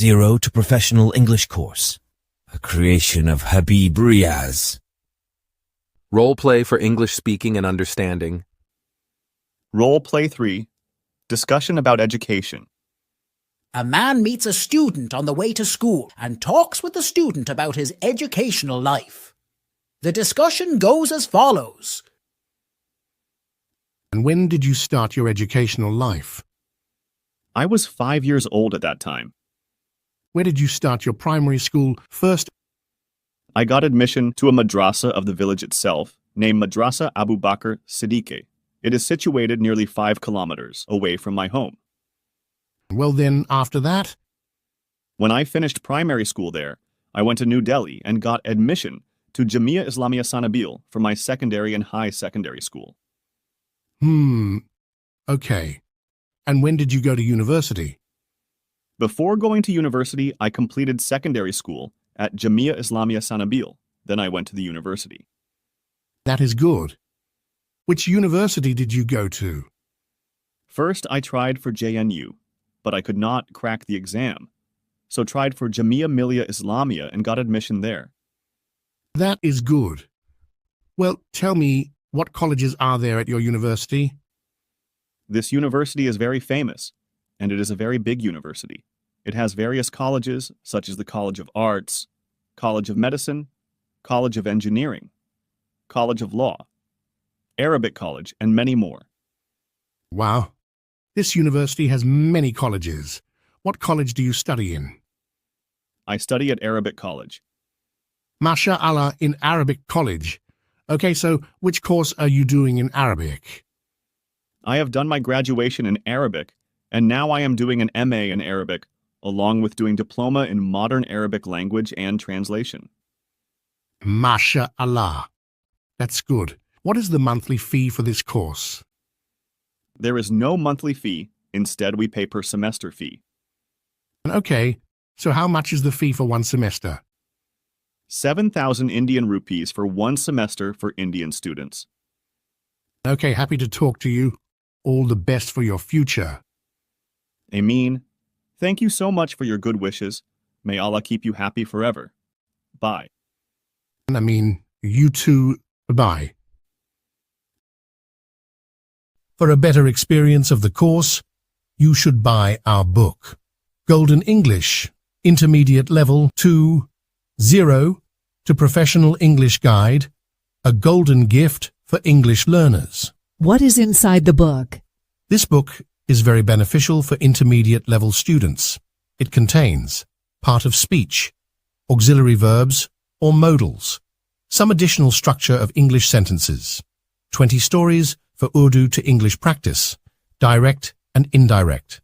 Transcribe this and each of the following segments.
0 to Professional English Course, a creation of Habib Riyaz. Role play for English speaking and understanding. Role play 3. Discussion about education. A man meets a student on the way to school and talks with the student about his educational life. The discussion goes as follows. And when did you start your educational life? I was 5 years old at that time. Where did you start your primary school first? I got admission to a madrasa of the village itself, named Madrasa Abu Bakr Siddiqui. It is situated nearly 5 kilometers away from my home. Well then, after that? When I finished primary school there, I went to New Delhi and got admission to Jamia Islamia Sanabil for my secondary and high secondary school. Okay. And when did you go to university? Before going to university, I completed secondary school at Jamia Islamia Sanabil. Then I went to the university. That is good. Which university did you go to? First, I tried for JNU, but I could not crack the exam, so tried for Jamia Millia Islamia and got admission there. That is good. Well, tell me, what colleges are there at your university? This university is very famous, and it is a very big university. It has various colleges, such as the College of Arts, College of Medicine, College of Engineering, College of Law, Arabic College, and many more. Wow. This university has many colleges. What college do you study in? I study at Arabic College. MashaAllah, in Arabic College. Okay, so which course are you doing in Arabic? I have done my graduation in Arabic, and now I am doing an MA in Arabic, along with doing diploma in modern Arabic language and translation. MashaAllah. That's good. What is the monthly fee for this course? There is no monthly fee. Instead, we pay per semester fee. Okay, so how much is the fee for one semester? 7,000 Indian rupees for one semester for Indian students. Okay, happy to talk to you. All the best for your future. Ameen. Thank you so much for your good wishes. May Allah keep you happy forever. Bye. I mean, you too. Bye. For a better experience of the course, you should buy our book, Golden English, Intermediate Level 2, 0 to Professional English Guide, a golden gift for English learners. What is inside the book? This book is very beneficial for intermediate level students. It contains part of speech, auxiliary verbs or modals, some additional structure of English sentences, 20 stories for Urdu to English practice, direct and indirect,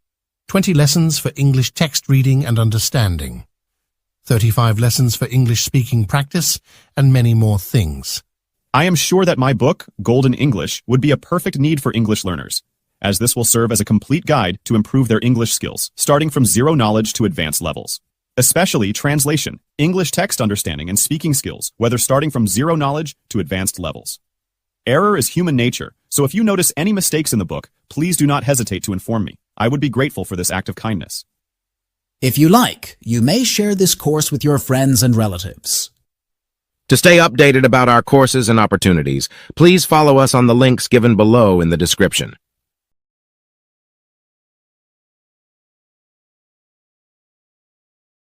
20 lessons for English text reading and understanding, 35 lessons for English speaking practice, and many more things. I am sure that my book, Golden English, would be a perfect need for English learners, as this will serve as a complete guide to improve their English skills, starting from zero knowledge to advanced levels. Especially translation, English text understanding, and speaking skills, whether starting from zero knowledge to advanced levels. Error is human nature, so if you notice any mistakes in the book, please do not hesitate to inform me. I would be grateful for this act of kindness. If you like, you may share this course with your friends and relatives. To stay updated about our courses and opportunities, please follow us on the links given below in the description.